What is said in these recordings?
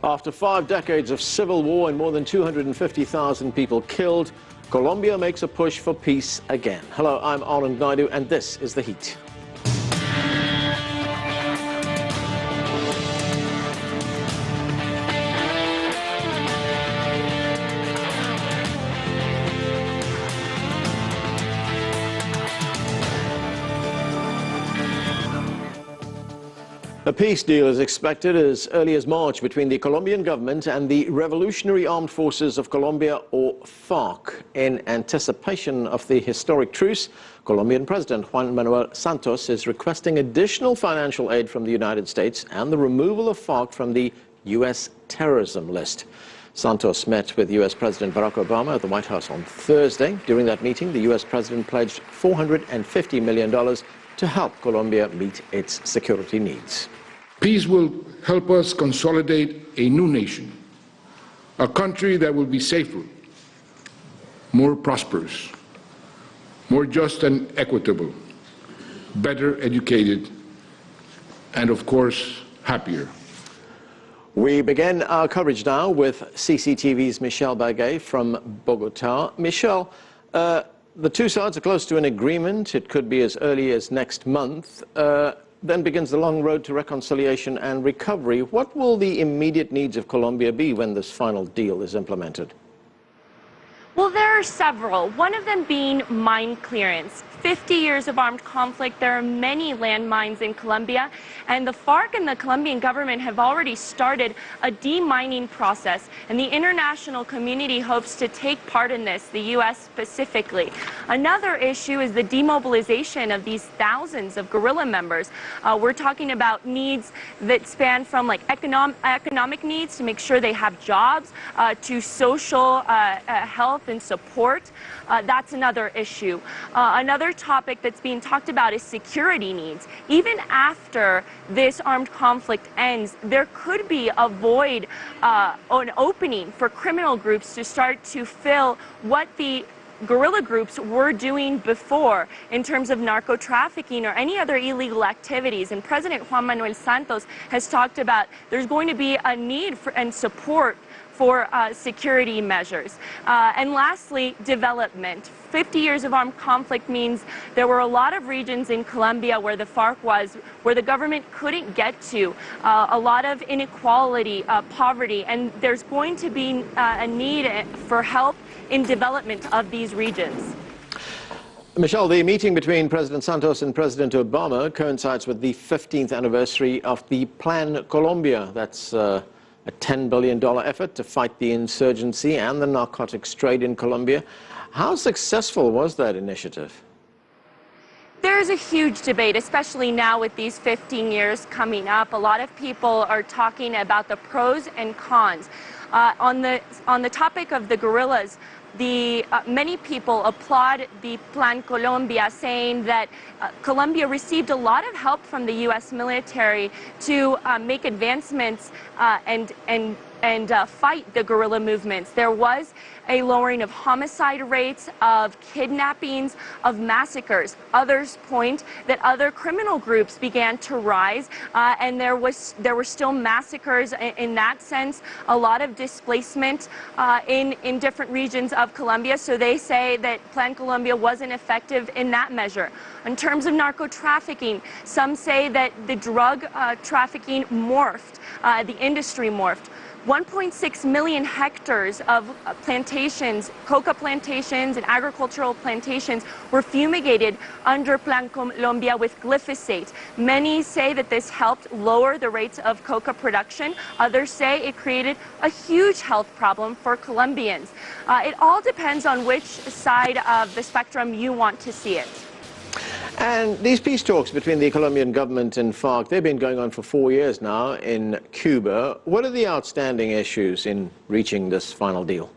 After 5 decades of civil war and more than 250,000 people killed, Colombia makes a push for peace again. Hello, I'm Anand Naidu, and this is The Heat. A peace deal is expected as early as March between the Colombian government and the Revolutionary Armed Forces of Colombia, or FARC. In anticipation of the historic truce, Colombian President Juan Manuel Santos is requesting additional financial aid from the United States and the removal of FARC from the U.S. terrorism list. Santos met with U.S. President Barack Obama at the White House on Thursday. During that meeting, the U.S. president pledged $450 million to help Colombia meet its security needs. Peace will help us consolidate a new nation, a country that will be safer, more prosperous, more just and equitable, better educated, and of course, happier. We begin our coverage now with CCTV's Michelle Bagué from Bogota. Michelle, the two sides are close to an agreement. It could be as early as next month. Then begins the long road to reconciliation and recovery. What will the immediate needs of Colombia be when this final deal is implemented? Well, there are several, one of them being mine clearance. 50 years of armed conflict, there are many landmines in Colombia, and the FARC and the Colombian government have already started a demining process, and the international community hopes to take part in this, the U.S. specifically. Another issue is the demobilization of these thousands of guerrilla members. We're talking about needs that span from like economic needs to make sure they have jobs, to social health and support. That's another issue. Another topic that's being talked about is security needs. Even after this armed conflict ends, there could be a void, an opening for criminal groups to start to fill what the guerrilla groups were doing before in terms of narco-trafficking or any other illegal activities. And President Juan Manuel Santos has talked about there's going to be a need for and support for security measures. And lastly, development. 50 years of armed conflict means there were a lot of regions in Colombia where the FARC was, where the government couldn't get to. A lot of inequality, poverty, and there's going to be a need for help in development of these regions. Michelle, the meeting between President Santos and President Obama coincides with the 15th anniversary of the Plan Colombia. That's a $10 billion effort to fight the insurgency and the narcotics trade in Colombia. How successful was that initiative? There's a huge debate, especially now with these 15 years coming up. A lot of people are talking about the pros and cons. On the topic of the guerrillas, many people applaud the Plan Colombia, saying that Colombia received a lot of help from the U.S. military to make advancements and fight the guerrilla movements. There was a lowering of homicide rates, of kidnappings, of massacres. Others point that other criminal groups began to rise, and there were still massacres in that sense, a lot of displacement in different regions of Colombia. So they say that Plan Colombia wasn't effective in that measure. In terms of narco-trafficking, some say that the drug trafficking morphed, the industry morphed. 1.6 million hectares of plantations, coca plantations and agricultural plantations were fumigated under Plan Colombia with glyphosate. Many say that this helped lower the rates of coca production. Others say it created a huge health problem for Colombians. It all depends on which side of the spectrum you want to see it. And these peace talks between the Colombian government and FARC, they've been going on for 4 years now in Cuba. What are the outstanding issues in reaching this final deal?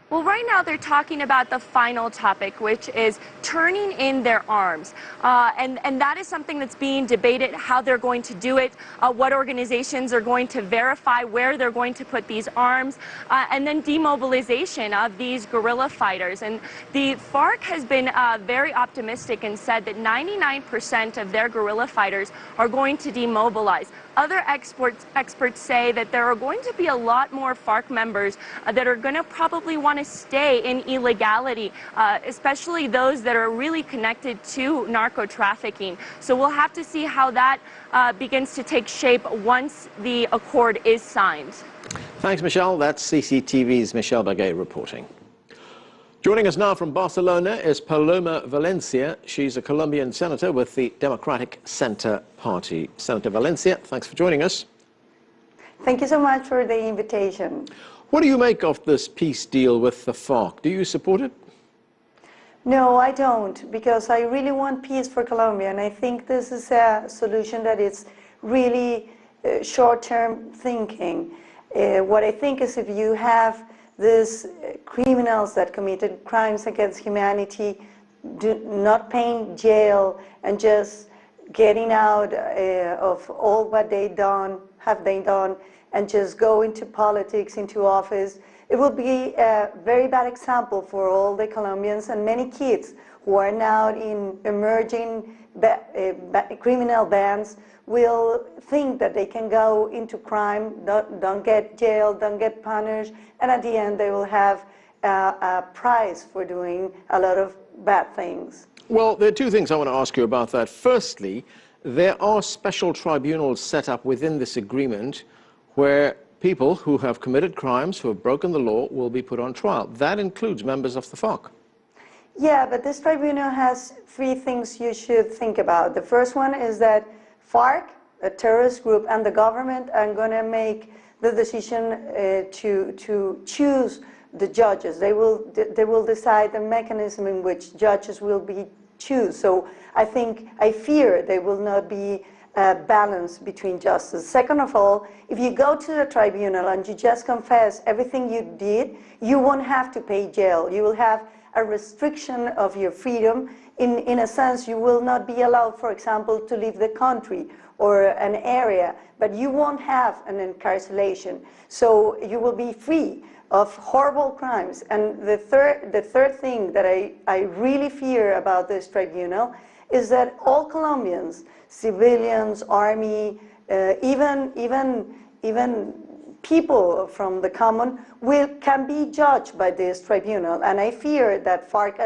Well, right now they're talking about the final topic, which is turning in their arms. And that is something that's being debated, how they're going to do it, what organizations are going to verify where they're going to put these arms, and then demobilization of these guerrilla fighters. And the FARC has been very optimistic and said that 99% of their guerrilla fighters are going to demobilize. Other experts say that there are going to be a lot more FARC members that are going to probably want to stay in illegality, especially those that are really connected to narco trafficking. So we'll have to see how that begins to take shape once the accord is signed. Thanks, Michelle. That's CCTV's Michelle Bagay reporting. Joining us now from Barcelona is Paloma Valencia. She's a Colombian senator with the Democratic Center Party. Senator Valencia, thanks for joining us. Thank you so much for the invitation. What do you make of this peace deal with the FARC? Do you support it? No, I don't, because I really want peace for Colombia, and I think this is a solution that is really short-term thinking. What I think is if you have these criminals that committed crimes against humanity not paying jail and just getting out of all what have they done, and just go into politics, into office, it will be a very bad example for all the Colombians and many kids who are now in emerging criminal bands will think that they can go into crime, don't get jailed, don't get punished, and at the end they will have a prize for doing a lot of bad things. Well, there are two things I want to ask you about that. Firstly, there are special tribunals set up within this agreement where people who have committed crimes, who have broken the law, will be put on trial. That includes members of the FARC. Yeah, but this tribunal has three things you should think about. The first one is that FARC, a terrorist group, and the government are going to make the decision to choose the judges. They will decide the mechanism in which judges will be chosen. So I fear there will not be a balance between justice. Second of all, if you go to the tribunal and you just confess everything you did, you won't have to pay jail. You will have a restriction of your freedom. In a sense, you will not be allowed, for example, to leave the country or an area, but you won't have an incarceration. So you will be free of horrible crimes. And the third thing that I really fear about this tribunal is that all Colombians, civilians, army, even people from the common can be judged by this tribunal, and I fear that FARC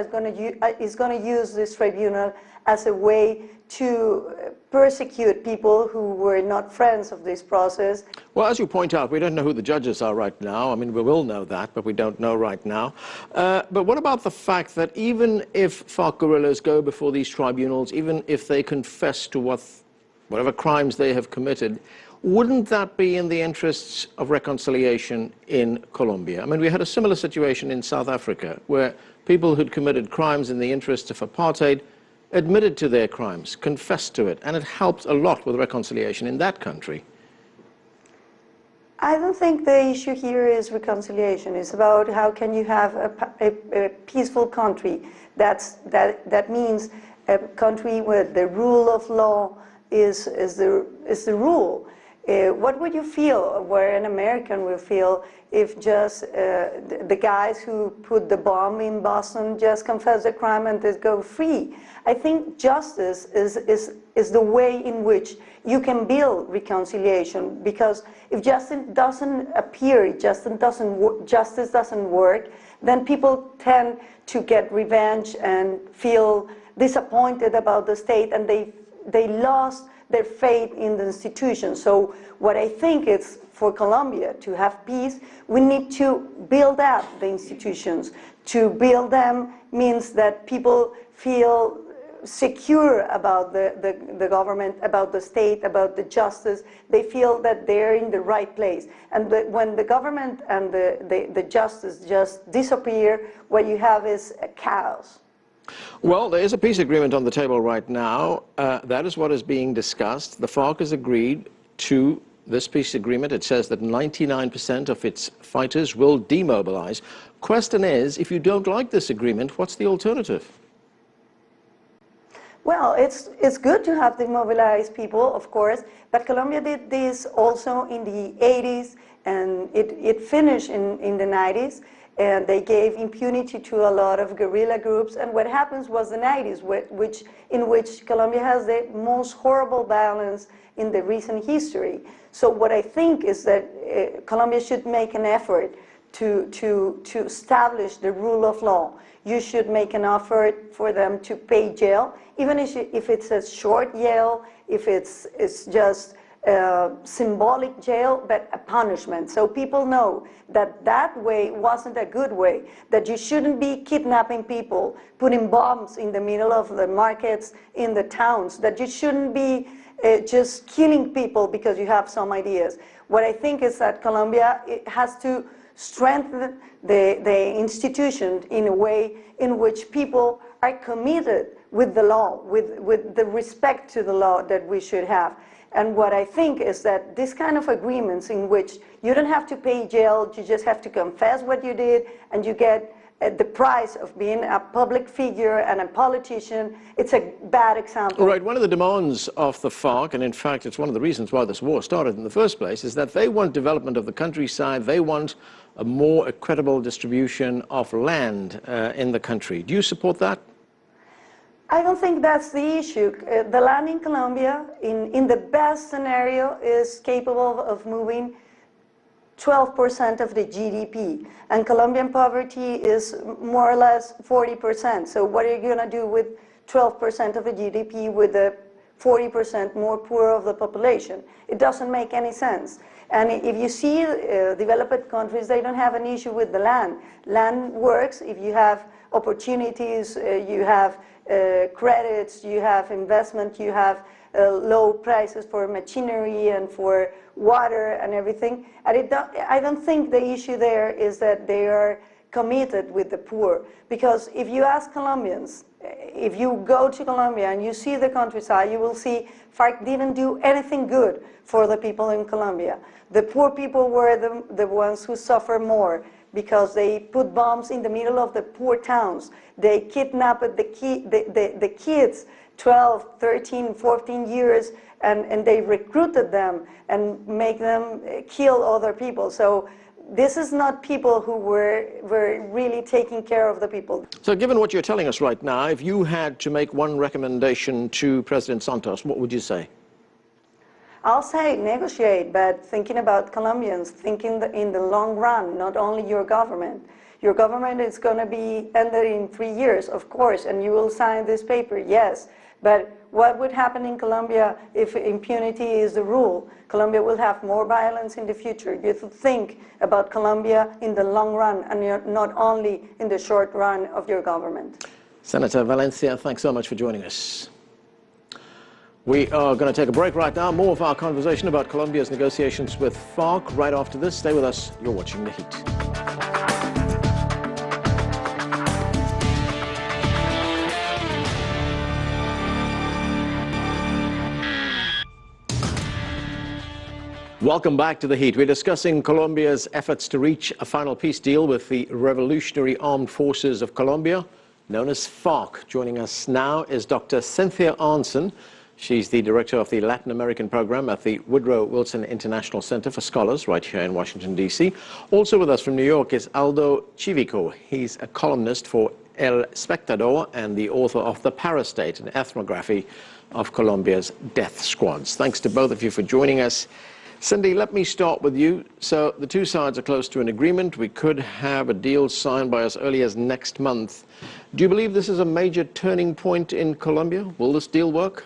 is going to use this tribunal as a way to persecute people who were not friends of this process. Well, as you point out, we don't know who the judges are right now. I mean, we will know that, but we don't know right now. But what about the fact that even if FARC guerrillas go before these tribunals, even if they confess to whatever crimes they have committed, wouldn't that be in the interests of reconciliation in Colombia? I mean, we had a similar situation in South Africa, where people who'd committed crimes in the interests of apartheid admitted to their crimes, confessed to it, and it helped a lot with reconciliation in that country. I don't think the issue here is reconciliation. It's about how can you have a peaceful country. That means a country where the rule of law is the rule. What would you feel, where an American will feel, if just the guys who put the bomb in Boston just confess the crime and they go free? I think justice is the way in which you can build reconciliation, because if justice doesn't appear, justice doesn't work, then people tend to get revenge and feel disappointed about the state, and they lost their faith in the institutions. So what I think is, for Colombia to have peace, we need to build up the institutions. To build them means that people feel secure about the government, about the state, about the justice. They feel that they're in the right place. And when the government and the justice just disappear, what you have is a chaos. Well, there is a peace agreement on the table right now. That is what is being discussed. The FARC has agreed to this peace agreement, it says that 99% of its fighters will demobilize. Question is, if you don't like this agreement, what's the alternative? Well, it's good to have demobilized people, of course, but Colombia did this also in the 80s, and it finished in the 90s, and they gave impunity to a lot of guerrilla groups. And what happens was the 90s, in which Colombia has the most horrible violence in the recent history. So what I think is that Colombia should make an effort to establish the rule of law. You should make an effort for them to pay jail, even if it's a short jail, if it's just symbolic jail, but a punishment. So people know that that way wasn't a good way, that you shouldn't be kidnapping people, putting bombs in the middle of the markets, in the towns, that you shouldn't be just killing people because you have some ideas. What I think is that Colombia has to strengthen the institution in a way in which people are committed with the law, with the respect to the law that we should have. And what I think is that this kind of agreements in which you don't have to pay jail, you just have to confess what you did, and you get the price of being a public figure and a politician, it's a bad example. Right, one of the demands of the FARC, and in fact it's one of the reasons why this war started in the first place, is that they want development of the countryside, they want a more equitable distribution of land in the country. Do you support that? I don't think that's the issue. The land in Colombia, in the best scenario, is capable of moving 12% of the GDP, and Colombian poverty is more or less 40%. So what are you going to do with 12% of the GDP with the 40% more poor of the population? It doesn't make any sense. And if you see developed countries, they don't have an issue with the land. Land works if you have opportunities, you have credits, you have investment, you have low prices for machinery and for water and everything. And I don't think the issue there is that they are committed with the poor. Because if you ask Colombians, if you go to Colombia and you see the countryside, you will see FARC didn't do anything good for the people in Colombia. The poor people were the ones who suffer more, because they put bombs in the middle of the poor towns. They kidnapped the kids, 12, 13, 14 years, and they recruited them and make them kill other people. So this is not people who were really taking care of the people. So given what you're telling us right now, if you had to make one recommendation to President Santos, what would you say? I'll say negotiate, but thinking about Colombians, thinking in the long run, not only your government. Your government is going to be ended in 3 years, of course, and you will sign this paper, yes. But what would happen in Colombia if impunity is the rule? Colombia will have more violence in the future. You have to think about Colombia in the long run and not only in the short run of your government. Senator Valencia, thanks so much for joining us. We are going to take a break right now. More of our conversation about Colombia's negotiations with FARC right after this. Stay with us. You're watching The Heat. Welcome back to The Heat. We're discussing Colombia's efforts to reach a final peace deal with the Revolutionary Armed Forces of Colombia, known as FARC. Joining us now is Dr. Cynthia Arnson. She's the director of the Latin American program at the Woodrow Wilson International Center for Scholars right here in Washington, D.C. Also with us from New York is Aldo Chivico. He's a columnist for El Espectador and the author of The Parastate, an ethnography of Colombia's death squads. Thanks to both of you for joining us. Cindy, let me start with you. So the two sides are close to an agreement. We could have a deal signed by as early as next month. Do you believe this is a major turning point in Colombia? Will this deal work?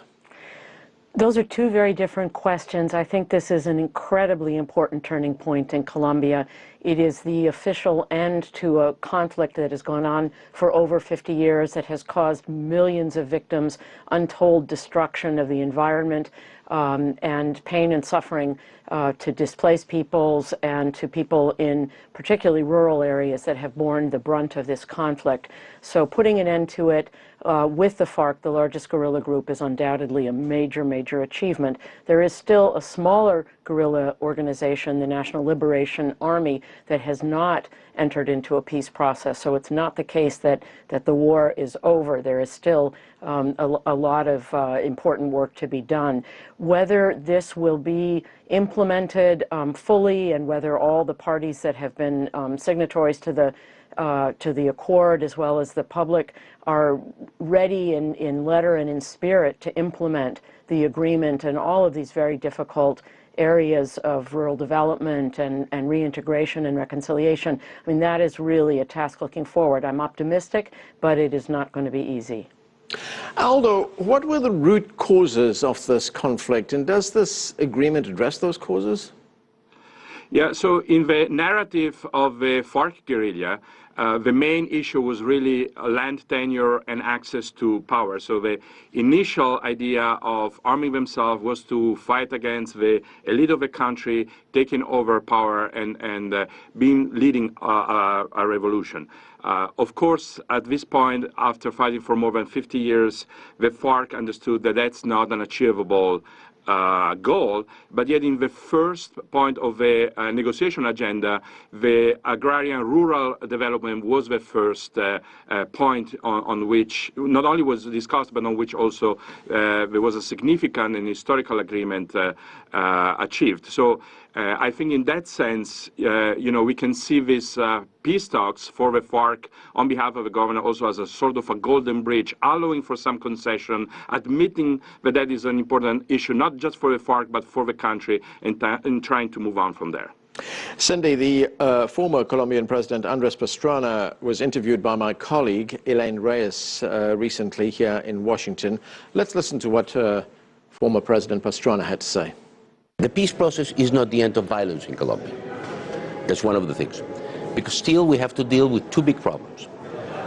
Those are two very different questions. I think this is an incredibly important turning point in Colombia. It is the official end to a conflict that has gone on for over 50 years, that has caused millions of victims, untold destruction of the environment, and pain and suffering to displaced peoples and to people in particularly rural areas that have borne the brunt of this conflict. So putting an end to it with the FARC, the largest guerrilla group, is undoubtedly a major, major achievement. There is still a smaller guerrilla organization, the National Liberation Army, that has not entered into a peace process. So it's not the case that the war is over. There is still a lot of important work to be done. Whether this will be implemented fully and whether all the parties that have been signatories to the accord, as well as the public, are ready in letter and in spirit to implement the agreement and all of these very difficult areas of rural development and reintegration and reconciliation. I mean, that is really a task looking forward. I'm optimistic, but it is not going to be easy. Aldo, what were the root causes of this conflict, and does this agreement address those causes? Yeah, so in the narrative of the FARC guerrilla, the main issue was really land tenure and access to power. So the initial idea of arming themselves was to fight against the elite of the country, taking over power and leading a revolution. Of course, at this point, after fighting for more than 50 years, the FARC understood that that's not an achievable goal, but yet in the first point of the negotiation agenda, the agrarian rural development was the first point on which not only was discussed, but on which also there was a significant and historical agreement achieved. So I think in that sense, we can see this peace talks for the FARC on behalf of the government also as a sort of a golden bridge, allowing for some concession, admitting that that is an important issue, not just for the FARC, but for the country, and trying to move on from there. Cindy, the former Colombian President Andres Pastrana was interviewed by my colleague Elaine Reyes recently here in Washington. Let's listen to what former President Pastrana had to say. The peace process is not the end of violence in Colombia. That's one of the things. Because still we have to deal with two big problems.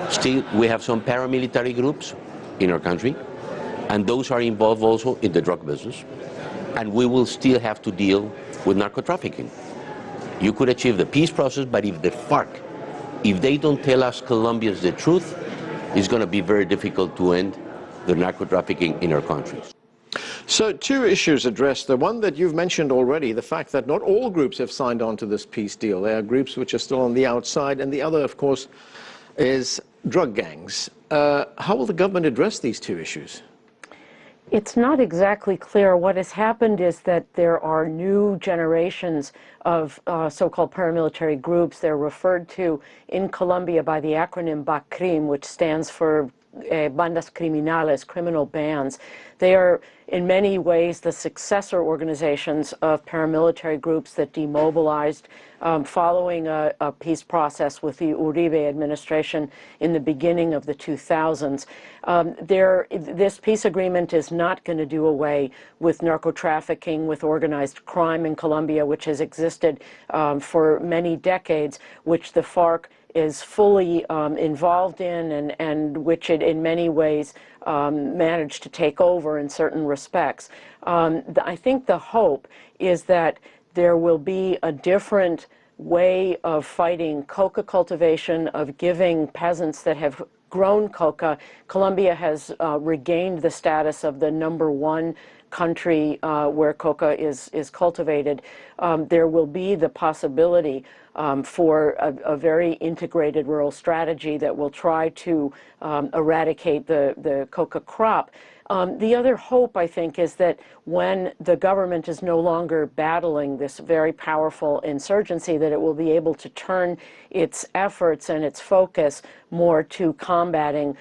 Still we have some paramilitary groups in our country, and those are involved also in the drug business. And we will still have to deal with narco-trafficking. You could achieve the peace process, but if the FARC, if they don't tell us Colombians the truth, it's going to be very difficult to end the narco-trafficking in our countries. So two issues addressed. The one that you've mentioned already, the fact that not all groups have signed on to this peace deal. There are groups which are still on the outside, and the other, of course, is drug gangs. How will the government address these two issues? It's not exactly clear. What has happened is that there are new generations of so-called paramilitary groups. They're referred to in Colombia by the acronym BACRIM, which stands for Bandas Criminales, criminal bands. They are in many ways the successor organizations of paramilitary groups that demobilized following a peace process with the Uribe administration in the beginning of the 2000s. This peace agreement is not going to do away with narco-trafficking, with organized crime in Colombia, which has existed for many decades, which the FARC is fully involved in and which it in many ways managed to take over in certain respects. I think the hope is that there will be a different way of fighting coca cultivation, of giving peasants that have grown coca. Colombia has regained the status of the #1 country where coca is cultivated. There will be the possibility for a very integrated rural strategy that will try to eradicate the coca crop. The other hope, I think, is that when the government is no longer battling this very powerful insurgency, that it will be able to turn its efforts and its focus more to combating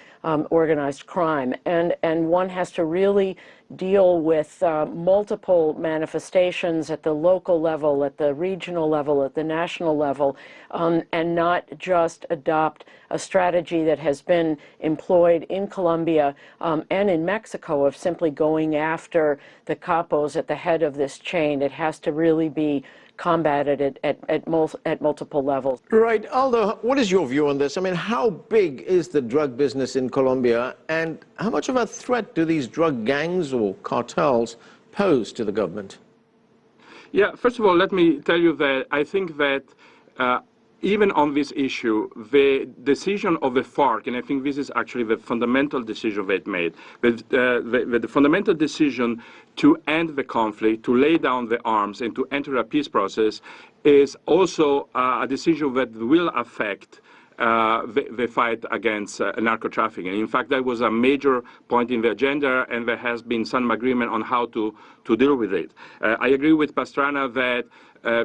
organized crime. And one has to really deal with multiple manifestations at the local level, at the regional level, at the national level, and not just adopt a strategy that has been employed in Colombia and in Mexico of simply going after the capos at the head of this chain. It has to really be combated at multiple levels. Right. Aldo, what is your view on this? I mean, how big is the drug business in Colombia, and how much of a threat do these drug gangs or cartels posed to the government? Yeah, first of all, let me tell you that I think that even on this issue, the decision of the FARC, and I think this is actually the fundamental decision they made, the fundamental decision to end the conflict, to lay down the arms, and to enter a peace process is also a decision that will affect the fight against narco-trafficking. In fact, that was a major point in the agenda, and there has been some agreement on how to deal with it. I agree with Pastrana that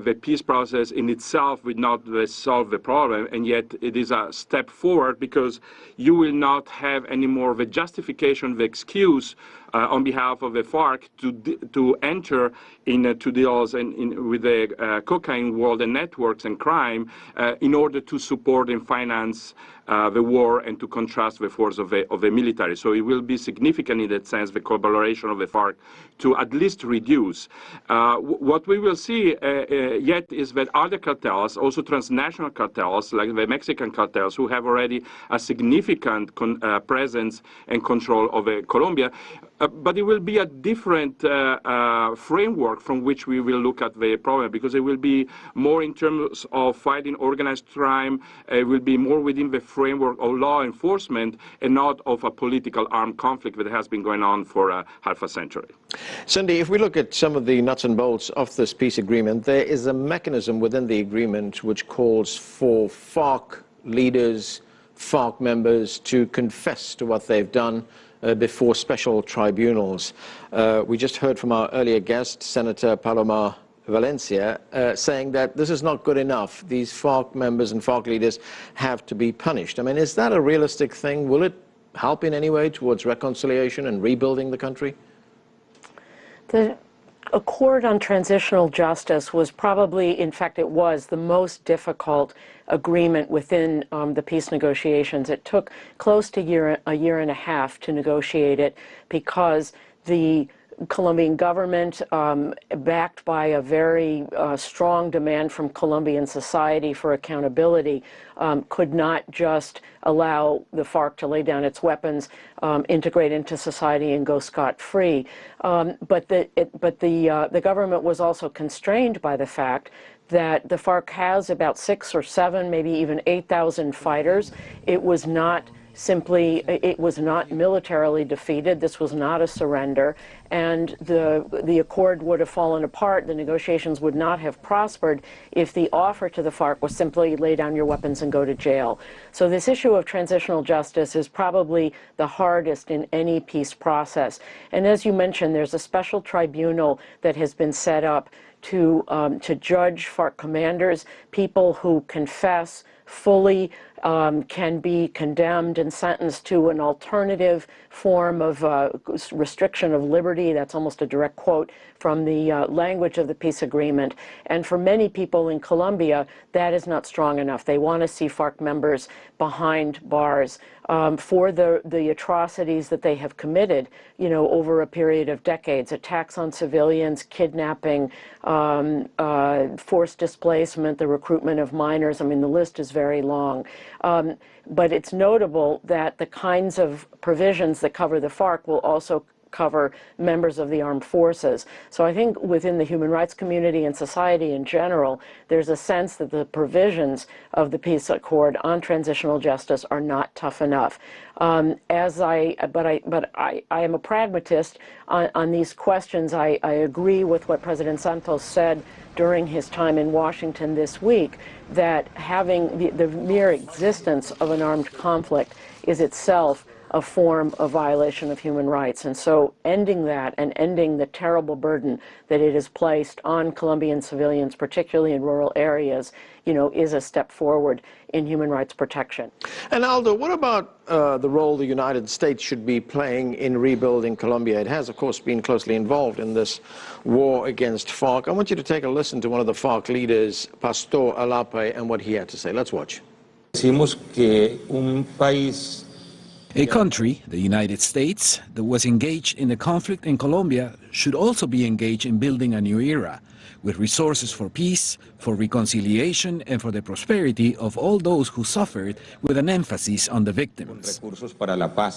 the peace process in itself will not solve the problem, and yet it is a step forward because you will not have any more the justification, the excuse on behalf of the FARC to enter into deals with the cocaine world and networks and crime in order to support and finance the war and to contrast the force of the military. So it will be significant in that sense, the collaboration of the FARC to at least reduce. What we will see yet is that other cartels, also transnational cartels, like the Mexican cartels, who have already a significant presence and control over Colombia, but it will be a different framework from which we will look at the problem, because it will be more in terms of fighting organized crime, it will be more within the framework of law enforcement and not of a political armed conflict that has been going on for half a century. Cindy, if we look at some of the nuts and bolts of this peace agreement, there is a mechanism within the agreement which calls for FARC leaders, FARC members to confess to what they've done before special tribunals. We just heard from our earlier guest, Senator Paloma Valencia, saying that this is not good enough. These FARC members and FARC leaders have to be punished. I mean, is that a realistic thing? Will it help in any way towards reconciliation and rebuilding the country? The Accord on Transitional Justice was probably, in fact, it was the most difficult agreement within the peace negotiations. It took close to a year and a half to negotiate it because the Colombian government, backed by a very strong demand from Colombian society for accountability, could not just allow the FARC to lay down its weapons, integrate into society, and go scot-free. But the government was also constrained by the fact that the FARC has about 6 or 7, maybe even 8,000 fighters. It was not militarily defeated. This was not a surrender, and the accord would have fallen apart. The negotiations would not have prospered if the offer to the FARC was simply lay down your weapons and go to jail. So this issue of transitional justice is probably the hardest in any peace process. And as you mentioned, there's a special tribunal that has been set up to judge FARC commanders. People who confess fully can be condemned and sentenced to an alternative form of restriction of liberty. That's almost a direct quote from the language of the peace agreement. And for many people in Colombia, that is not strong enough. They want to see FARC members behind bars for the atrocities that they have committed, over a period of decades: attacks on civilians, kidnapping, forced displacement, the recruitment of minors. I mean, the list is very long. But it's notable that the kinds of provisions that cover the FARC will also cover members of the armed forces. So I think within the human rights community and society in general, there's a sense that the provisions of the peace accord on transitional justice are not tough enough. But I am a pragmatist on these questions. I agree with what President Santos said during his time in Washington this week, that having the mere existence of an armed conflict is itself a form of violation of human rights. And so ending that and ending the terrible burden that it has placed on Colombian civilians, particularly in rural areas, is a step forward in human rights protection. And Aldo, what about the role the United States should be playing in rebuilding Colombia? It has, of course, been closely involved in this war against FARC. I want you to take a listen to one of the FARC leaders, Pastor Alape, and what he had to say. Let's watch. Decimos que un país A country, the United States, that was engaged in the conflict in Colombia should also be engaged in building a new era, with resources for peace, for reconciliation, and for the prosperity of all those who suffered, with an emphasis on the victims.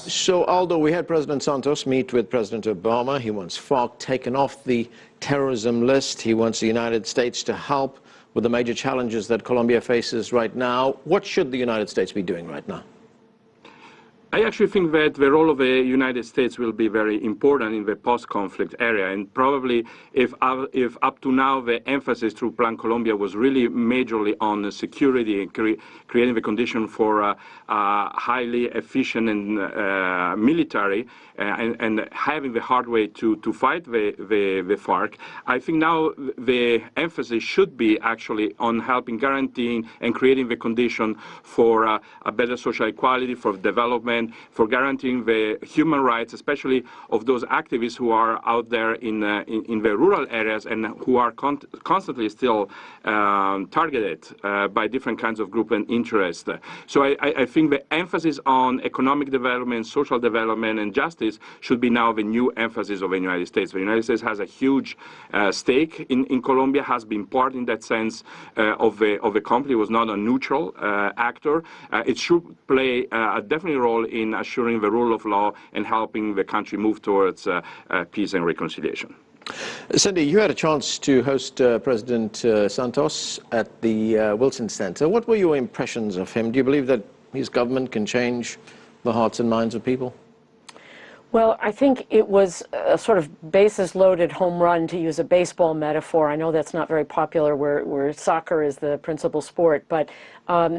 So, Aldo, we had President Santos meet with President Obama. He wants FARC taken off the terrorism list. He wants the United States to help with the major challenges that Colombia faces right now. What should the United States be doing right now? I actually think that the role of the United States will be very important in the post-conflict area, and probably if up to now the emphasis through Plan Colombia was really majorly on security and creating the condition for highly efficient and military and having the hard way to fight the FARC, I think now the emphasis should be actually on helping guaranteeing and creating the condition for a better social equality, for development, for guaranteeing the human rights, especially of those activists who are out there in the rural areas and who are constantly still targeted by different kinds of group and interest. So I think the emphasis on economic development, social development, and justice should be now the new emphasis of the United States. The United States has a huge stake in Colombia, has been part in that sense of the conflict. It was not a neutral actor. It should play a definite role in assuring the rule of law and helping the country move towards peace and reconciliation. Cindy, you had a chance to host President Santos at the Wilson Center. What were your impressions of him? Do you believe that his government can change the hearts and minds of people? Well, I think it was a sort of bases-loaded home run, to use a baseball metaphor. I know that's not very popular where soccer is the principal sport, but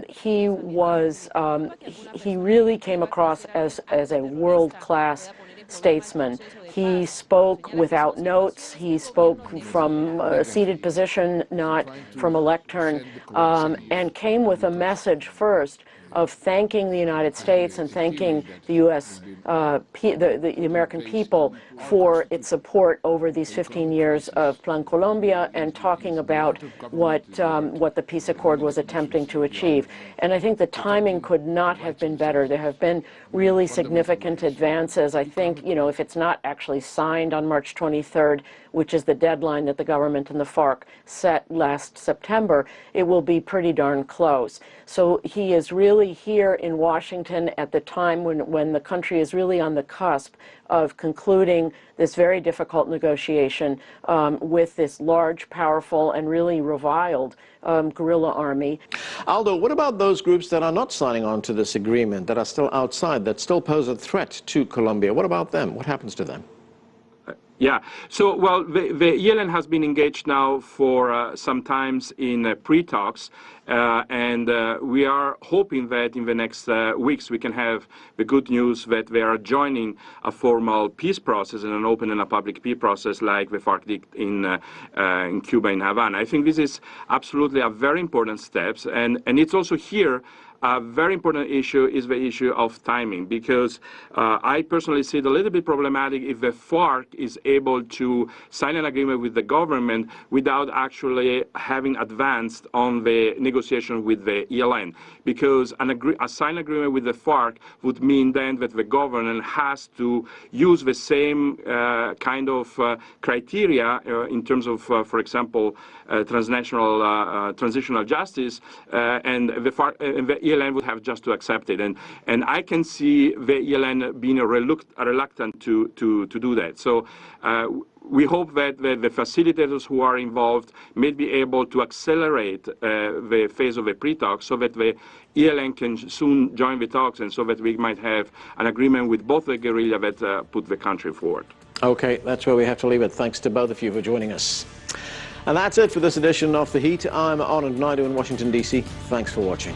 he really came across as a world-class statesman. He spoke without notes. He spoke from a seated position, not from a lectern, and came with a message first of thanking the United States and thanking the U.S., the American people for its support over these 15 years of Plan Colombia, and talking about what the peace accord was attempting to achieve. And I think the timing could not have been better. There have been really significant advances. I think, you know, if it's not actually signed on March 23rd, which is the deadline that the government and the FARC set last September, it will be pretty darn close. So he is really here in Washington at the time when the country is really on the cusp of concluding this very difficult negotiation with this large, powerful, and really reviled guerrilla army. Aldo, what about those groups that are not signing on to this agreement, that are still outside, that still pose a threat to Colombia? What about them? What happens to them? Yeah, so, well, the ELN has been engaged now for some times in pre-talks, and we are hoping that in the next weeks we can have the good news that they are joining a formal peace process and an open and a public peace process like the FARC did in Cuba, in Havana. I think this is absolutely a very important step, and it's also here a very important issue is the issue of timing, because I personally see it a little bit problematic if the FARC is able to sign an agreement with the government without actually having advanced on the negotiation with the ELN, because a signed agreement with the FARC would mean then that the government has to use the same kind of criteria in terms of, for example, transnational transitional justice, and the FARC and the ELN would have just to accept it, and I can see the ELN being reluctant to do that. So we hope that the facilitators who are involved may be able to accelerate the phase of the pre-talks so that the ELN can soon join the talks, and so that we might have an agreement with both the guerrilla that put the country forward. Okay, that's where we have to leave it. Thanks to both of you for joining us. And that's it for this edition of The Heat. I'm Anand Naidu in Washington, D.C. Thanks for watching.